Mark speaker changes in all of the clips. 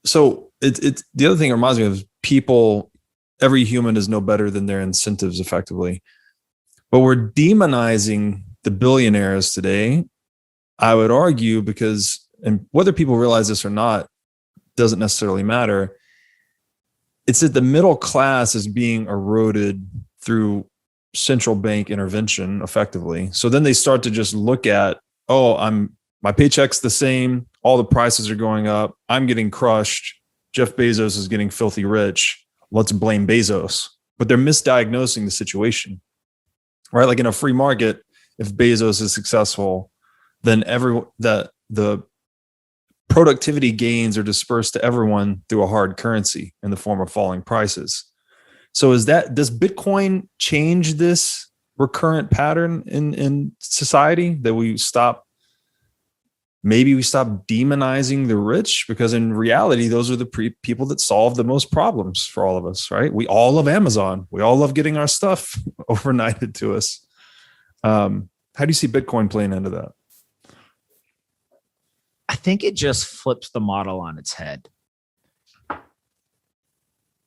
Speaker 1: So it's the other thing it reminds me of is people, every human is no better than their incentives effectively. But we're demonizing the billionaires today, I would argue, because, and whether people realize this or not doesn't necessarily matter. It's that the middle class is being eroded through central bank intervention effectively. So then they start to just look at, my paycheck's the same. All the prices are going up. I'm getting crushed. Jeff Bezos is getting filthy rich. Let's blame Bezos. But they're misdiagnosing the situation, right? Like in a free market, if Bezos is successful, then the productivity gains are dispersed to everyone through a hard currency in the form of falling prices. So does Bitcoin change this recurrent pattern in society, that maybe we stop demonizing the rich? Because in reality, those are the people that solve the most problems for all of us, right? We all love Amazon. We all love getting our stuff overnighted to us. How do you see Bitcoin playing into that?
Speaker 2: I think it just flips the model on its head.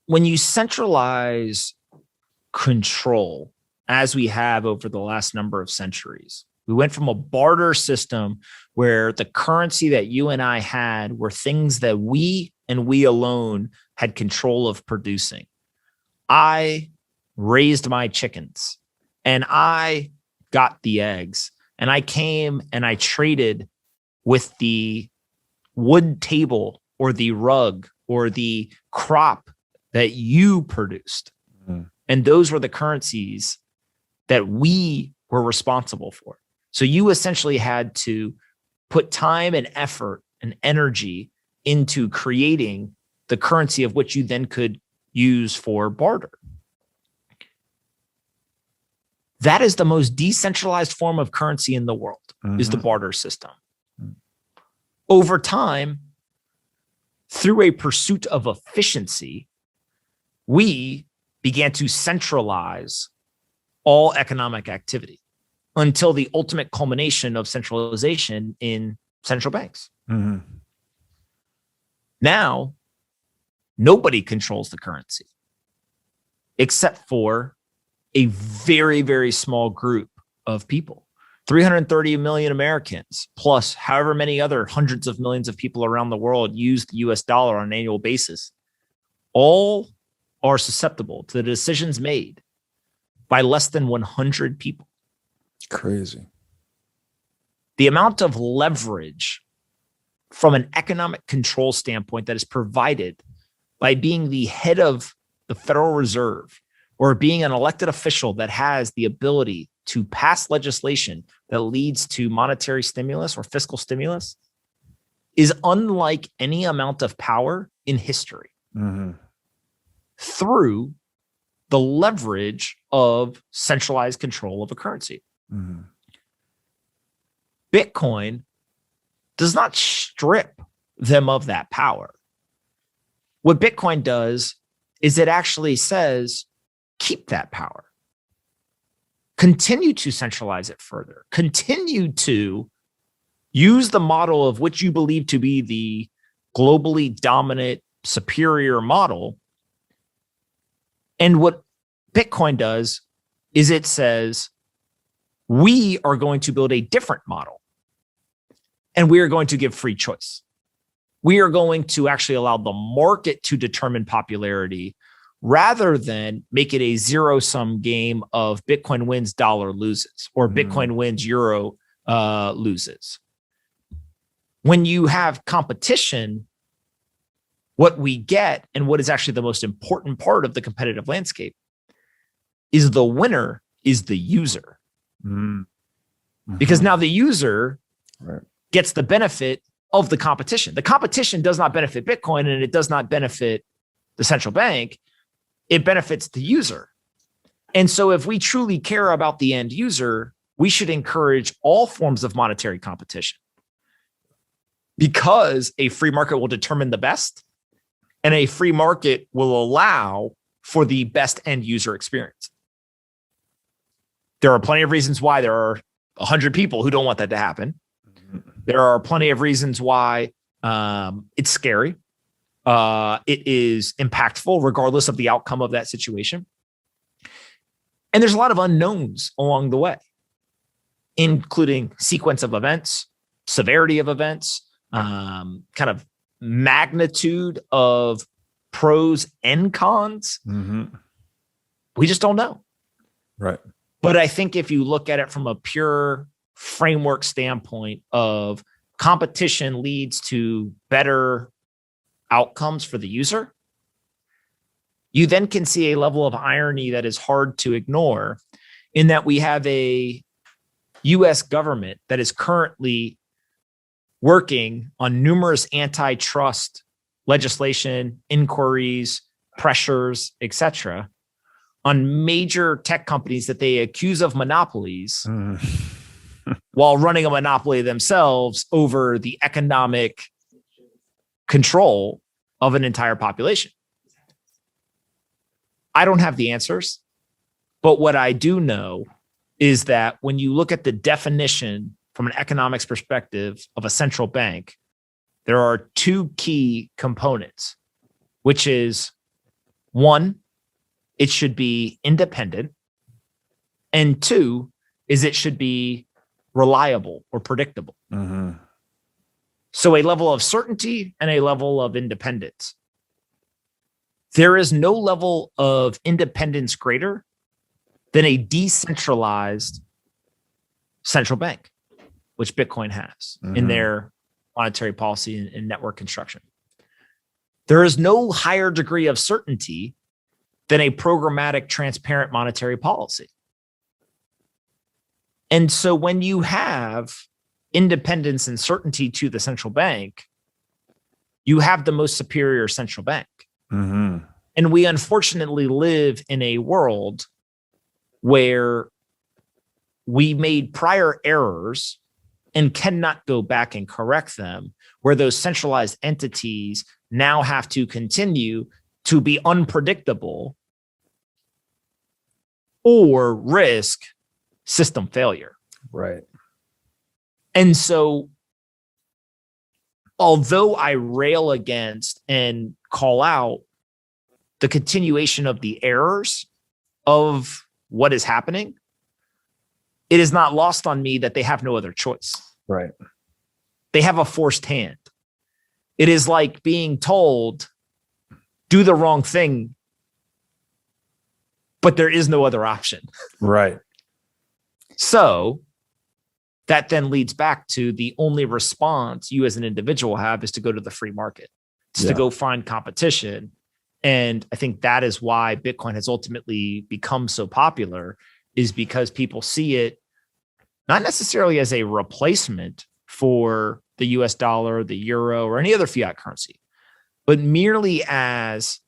Speaker 2: When you centralize control, as we have over the last number of centuries, we went from a barter system where the currency that you and I had were things that we and we alone had control of producing. I raised my chickens and I got the eggs, and I came and I traded with the wood table or the rug or the crop that you produced. Mm. And those were the currencies that we were responsible for. So you essentially had to put time and effort and energy into creating the currency of which you then could use for barter. That is the most decentralized form of currency in the world, is the barter system. Over time, through a pursuit of efficiency, we began to centralize all economic activity until the ultimate culmination of centralization in central banks. Mm-hmm. Now, nobody controls the currency except for a very, very small group of people. 330 million Americans, plus however many other hundreds of millions of people around the world use the US dollar on an annual basis, all are susceptible to the decisions made by less than 100 people.
Speaker 1: Crazy.
Speaker 2: The amount of leverage from an economic control standpoint that is provided by being the head of the Federal Reserve or being an elected official that has the ability to pass legislation that leads to monetary stimulus or fiscal stimulus is unlike any amount of power in history. Mm-hmm. Through the leverage of centralized control of a currency. Mm-hmm. Bitcoin does not strip them of that power. What Bitcoin does is it actually says, keep that power. Continue to centralize it further. Continue to use the model of which you believe to be the globally dominant, superior model. And what Bitcoin does is it says, we are going to build a different model, and we are going to give free choice. We are going to actually allow the market to determine popularity rather than make it a zero-sum game of Bitcoin wins, dollar loses, or Bitcoin wins, euro loses. When you have competition, what we get, and what is actually the most important part of the competitive landscape, is the winner is the user. Mm-hmm. Because now the user gets the benefit of the competition. The competition does not benefit Bitcoin, and it does not benefit the central bank. It benefits the user. And so if we truly care about the end user, we should encourage all forms of monetary competition, because a free market will determine the best, and a free market will allow for the best end user experience. There are plenty of reasons why there are 100 people who don't want that to happen. There are plenty of reasons why it's scary. It is impactful regardless of the outcome of that situation. And there's a lot of unknowns along the way, including sequence of events, severity of events, kind of magnitude of pros and cons.
Speaker 1: Mm-hmm.
Speaker 2: We just don't know.
Speaker 1: Right.
Speaker 2: But I think if you look at it from a pure framework standpoint of competition leads to better outcomes for the user, you then can see a level of irony that is hard to ignore, in that we have a US government that is currently working on numerous antitrust legislation, inquiries, pressures, etc., on major tech companies that they accuse of monopolies while running a monopoly themselves over the economic control of an entire population. I don't have the answers, but what I do know is that when you look at the definition from an economics perspective of a central bank, there are two key components, which is one, it should be independent, and two is it should be reliable or predictable.
Speaker 1: Mm-hmm.
Speaker 2: So a level of certainty and a level of independence. There is no level of independence greater than a decentralized central bank, which Bitcoin has in their monetary policy and network construction. There is no higher degree of certainty than a programmatic, transparent monetary policy. And so when you have independence and certainty to the central bank, you have the most superior central bank.
Speaker 1: Mm-hmm.
Speaker 2: And we unfortunately live in a world where we made prior errors and cannot go back and correct them, where those centralized entities now have to continue to be unpredictable or risk system failure.
Speaker 1: Right.
Speaker 2: And so, although I rail against and call out the continuation of the errors of what is happening, it is not lost on me that they have no other choice.
Speaker 1: Right.
Speaker 2: They have a forced hand. It is like being told, do the wrong thing, but there is no other option.
Speaker 1: Right.
Speaker 2: So that then leads back to the only response you as an individual have is to go to the free market, to go find competition. And I think that is why Bitcoin has ultimately become so popular, is because people see it not necessarily as a replacement for the US dollar, the euro, or any other fiat currency, but merely as,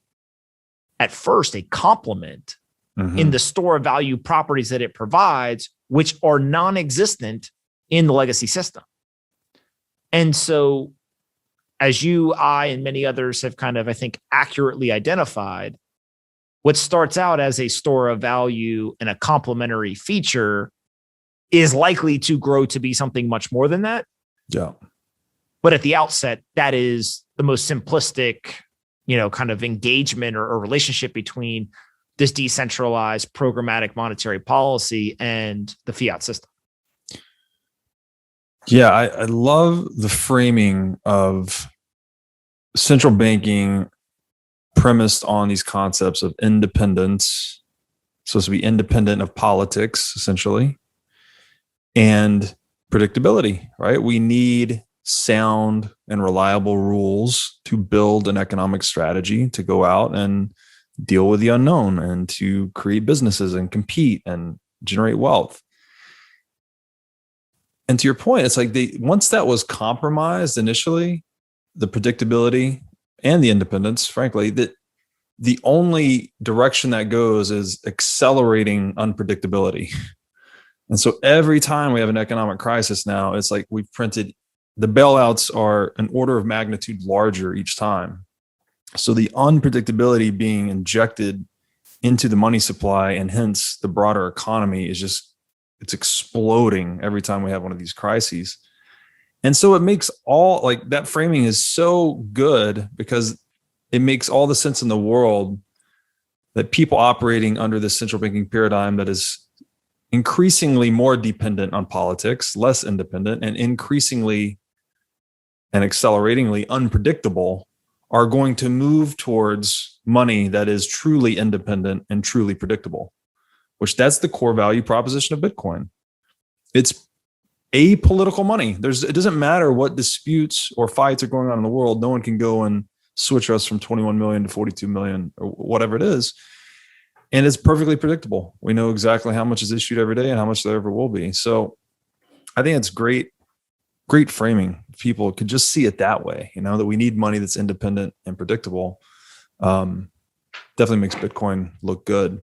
Speaker 2: at first, a complement in the store of value properties that it provides, which are non-existent in the legacy system. And so, as you, I, and many others have kind of, I think, accurately identified, what starts out as a store of value and a complementary feature is likely to grow to be something much more than that.
Speaker 1: Yeah.
Speaker 2: But at the outset, that is the most simplistic, kind of engagement or relationship between this decentralized programmatic monetary policy and the fiat system.
Speaker 1: Yeah, I love the framing of central banking premised on these concepts of independence, supposed to be independent of politics, essentially, and predictability, right? We need sound and reliable rules to build an economic strategy, to go out and deal with the unknown and to create businesses and compete and generate wealth. And to your point, it's like once that was compromised initially, the predictability and the independence, frankly, that the only direction that goes is accelerating unpredictability. And so every time we have an economic crisis now, it's like we've printed, the bailouts are an order of magnitude larger each time. So the unpredictability being injected into the money supply and hence the broader economy is just, it's exploding every time we have one of these crises. And so it makes all, like, that framing is so good because it makes all the sense in the world that people operating under this central banking paradigm that is increasingly more dependent on politics, less independent, and increasingly and acceleratingly unpredictable are going to move towards money that is truly independent and truly predictable, which that's the core value proposition of Bitcoin. It's apolitical money. It doesn't matter what disputes or fights are going on in the world. No one can go and switch us from 21 million to 42 million or whatever it is. And it's perfectly predictable. We know exactly how much is issued every day and how much there ever will be. So I think it's great framing. People could just see it that way, that we need money that's independent and predictable. Definitely makes Bitcoin look good.